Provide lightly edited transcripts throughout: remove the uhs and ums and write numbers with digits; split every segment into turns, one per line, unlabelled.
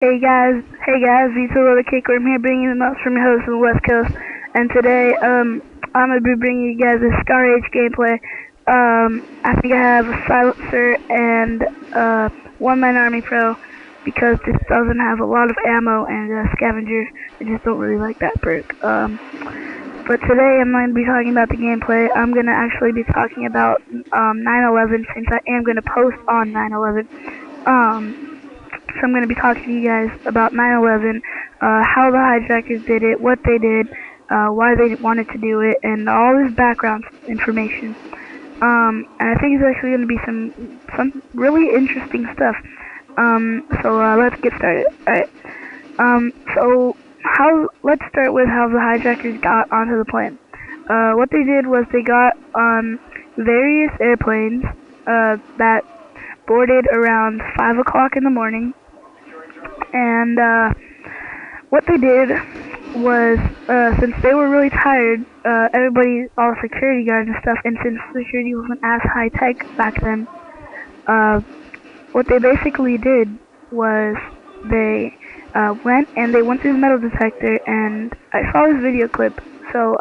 Hey guys, it's a little kicker. I'm here bringing the most from your host on the West Coast, and today I'm gonna be bringing you guys a skar-h gameplay. I think I have a silencer and one-man army pro because this doesn't have a lot of ammo and scavenger. I just don't really like that perk. But today I'm going to be talking about the gameplay. I'm gonna actually be talking about 9/11 since I am gonna post on 9/11. So I'm going to be talking to you guys about 9/11, how the hijackers did it, what they did, why they wanted to do it, and all this background information. And I think it's actually going to be some really interesting stuff. So let's get started. Alright. Let's start with how the hijackers got onto the plane. What they did was they got on various airplanes that boarded around 5 o'clock in the morning, and what they did was, since they were really tired, all the security guards and stuff, and since security wasn't as high tech back then, what they basically did was they went through the metal detector, and I saw this video clip. So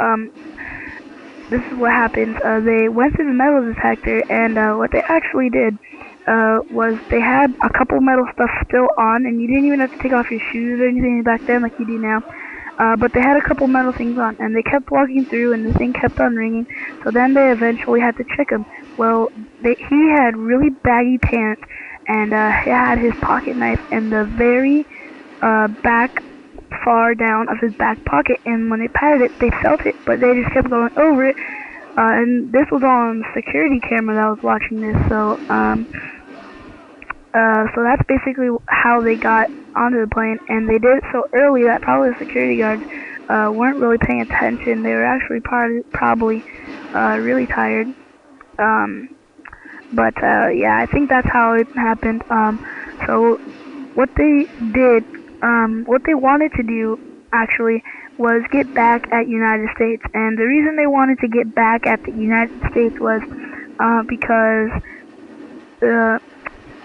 this is what happened. They went through the metal detector, and what they actually did was they had a couple metal stuff still on, and you didn't even have to take off your shoes or anything back then like you do now. But they had a couple metal things on, and they kept walking through, and the thing kept on ringing. So then they eventually had to check him. Well, he had really baggy pants, and he had his pocket knife in the very back far down of his back pocket. And when they patted it, they felt it, but they just kept going over it. And this was on security camera that was watching this. So that's basically how they got onto the plane, and they did it so early that probably the security guards weren't really paying attention. They were actually probably really tired. Yeah, I think that's how it happened. So what they did, what they wanted to do actually was get back at United States, and the reason they wanted to get back at the United States was because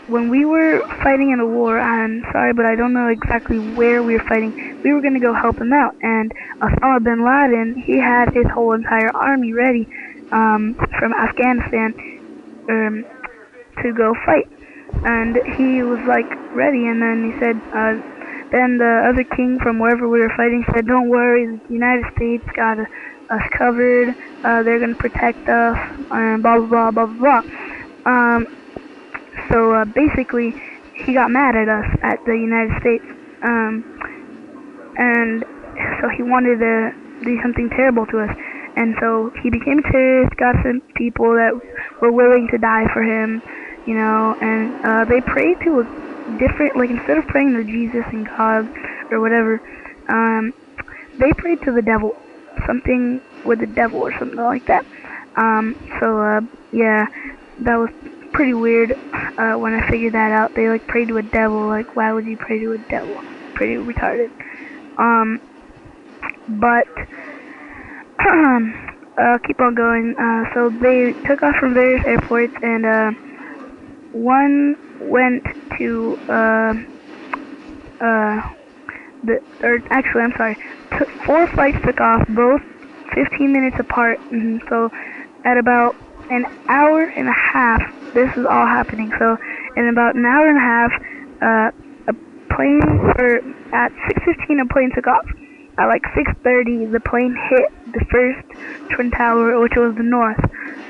when we were fighting in a war, I'm sorry, but I don't know exactly where we were fighting. We were going to go help him out, and Osama bin Laden, he had his whole entire army ready from Afghanistan to go fight. And he was like ready, and then he said, then the other king from wherever we were fighting said, "Don't worry, the United States got us covered. They're going to protect us," and blah blah blah blah blah. So basically, he got mad at us, at the United States, and so he wanted to do something terrible to us. And so he became a terrorist, got some people that were willing to die for him, you know, and they prayed to a different, like, instead of praying to Jesus and God or whatever, they prayed to the devil, something with the devil or something like that. Yeah, that was pretty weird when I figured that out. They like prayed to a devil. Like, why would you pray to a devil? Pretty retarded. But keep on going. So they took off from various airports, and one went to I'm sorry, 4 flights took off, both 15 minutes apart. So at about an hour and a half, this is all happening. So in about an hour and a half, at 6:15 a plane took off. At like 6:30, the plane hit the first twin tower, which was the north.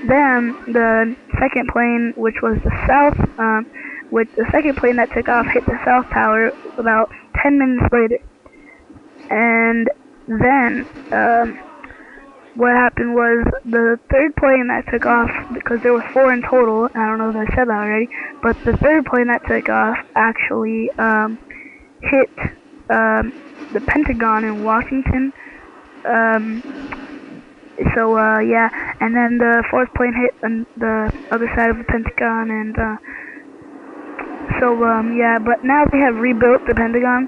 Then the second plane, which was the south, with the second plane that took off, hit the south tower about 10 minutes later. And then what happened was the third plane that took off, because there were 4 in total, I don't know if I said that already, but the third plane that took off actually hit the Pentagon in Washington. Yeah, and then the fourth plane hit on the other side of the Pentagon, and yeah, but now they have rebuilt the Pentagon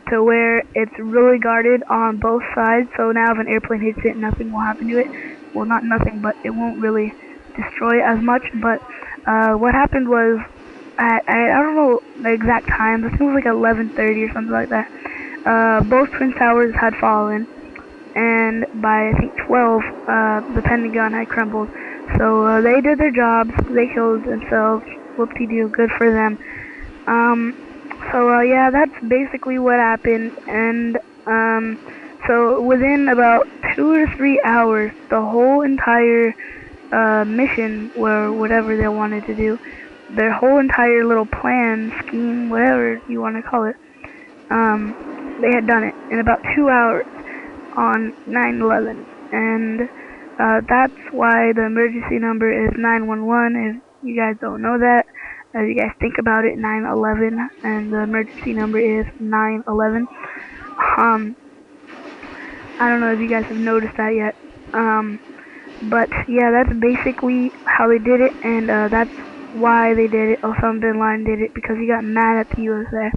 to where it's really guarded on both sides. So now if an airplane hits it, nothing will happen to it. Well, not nothing, but it won't really destroy it as much. But what happened was at I don't know the exact time. I think it was like 11:30 or something like that. Both twin towers had fallen, and by I think 12, the Pentagon had crumbled. So they did their jobs. They killed themselves. Whoop-de-doo, good for them. Yeah, that's basically what happened. And so within about 2 to 3 hours, the whole entire mission, or whatever they wanted to do, their whole entire little plan, scheme, whatever you want to call it, they had done it in about 2 hours on 9/11, and that's why the emergency number is 911. If you guys don't know that, as you guys think about it, 9/11, and the emergency number is 9/11. I don't know if you guys have noticed that yet. But yeah, that's basically how they did it, and that's why they did it. Osama bin Laden did it because he got mad at the USA.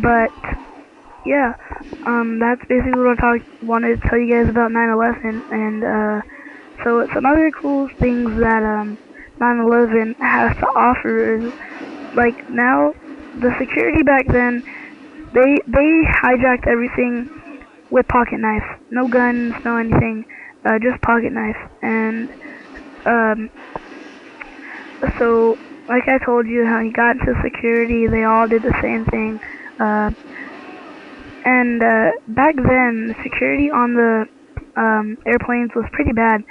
But yeah, that's basically what I wanted to tell you guys about 9/11, and so some other cool things that 9/11 has to offer is, like, now the security back then, they hijacked everything with pocket knives, no guns, no anything, just pocket knives. And so like I told you, how he got into security, they all did the same thing. And back then, the security on the airplanes was pretty bad.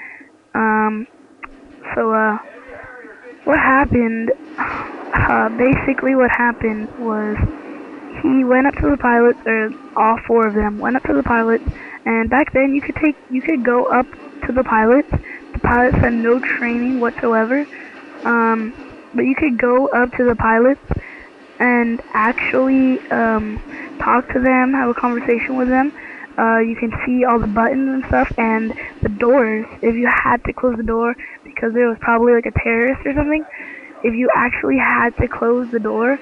What happened, basically what happened was, he went up to the pilots, or all 4 of them went up to the pilots, and back then you could go up to the pilots. The pilots had no training whatsoever, but you could go up to the pilots and actually talk to them, have a conversation with them. You can see all the buttons and stuff, and the doors. If you had to close the door because there was probably like a terrorist or something, if you actually had to close the door,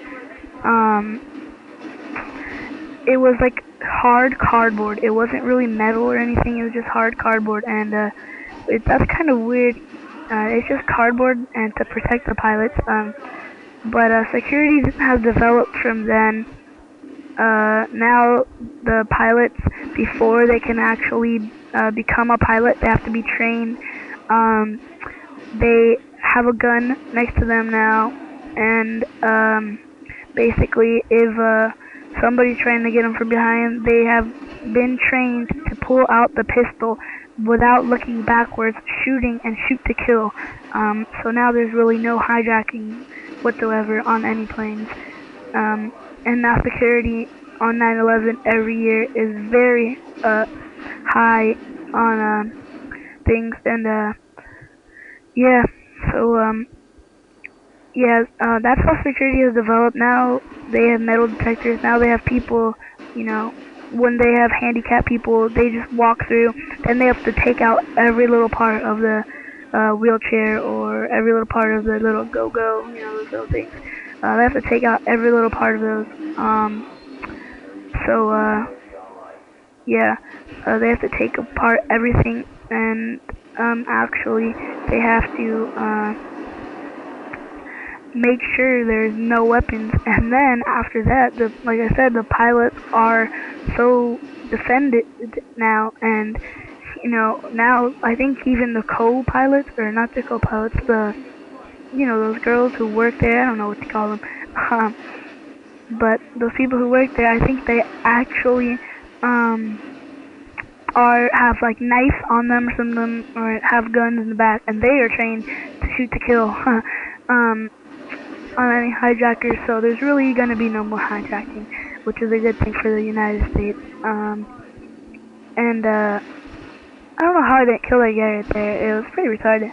it was like hard cardboard. It wasn't really metal or anything. It was just hard cardboard, and that's kind of weird. It's just cardboard and to protect the pilots. But security has developed from then. Now the pilots, before they can actually become a pilot, they have to be trained. They have a gun next to them now, and basically if somebody's trying to get them from behind, they have been trained to pull out the pistol without looking backwards, shooting and shoot to kill. So now there's really no hijacking whatsoever on any planes. And now security on 9/11 every year is very high on things, and yeah, so that's how security has developed. Now they have metal detectors. Now they have people, when they have handicapped people, they just walk through. Then they have to take out every little part of the wheelchair, or every little part of the little go-go, those little things. They have to take out every little part of those. They have to take apart everything, and actually they have to make sure there's no weapons. And then after that, like I said, the pilots are so defended now, and now I think even the co-pilots, or not the co-pilots, those girls who work there, I don't know what to call them, but those people who work there, I think they actually have like knives on them, or some of them, or have guns in the back, and they are trained to shoot to kill on any hijackers. So there's really gonna be no more hijacking, which is a good thing for the United States. And I don't know how I didn't kill that guy right there. It was pretty retarded.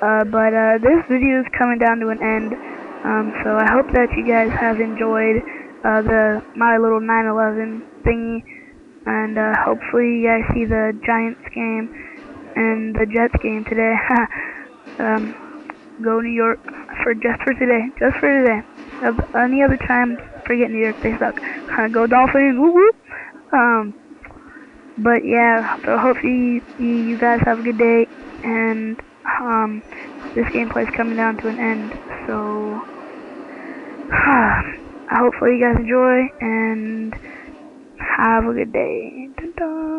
But this video is coming down to an end. So I hope that you guys have enjoyed my little 9/11 thingy, and hopefully you guys see the Giants game and the Jets game today. Go New York just for today. Any other time, forget New York, they suck. Go Dolphins, woo woo. But yeah, so hopefully you guys have a good day, and this gameplay is coming down to an end. So Hopefully you guys enjoy and have a good day. Dun-dun.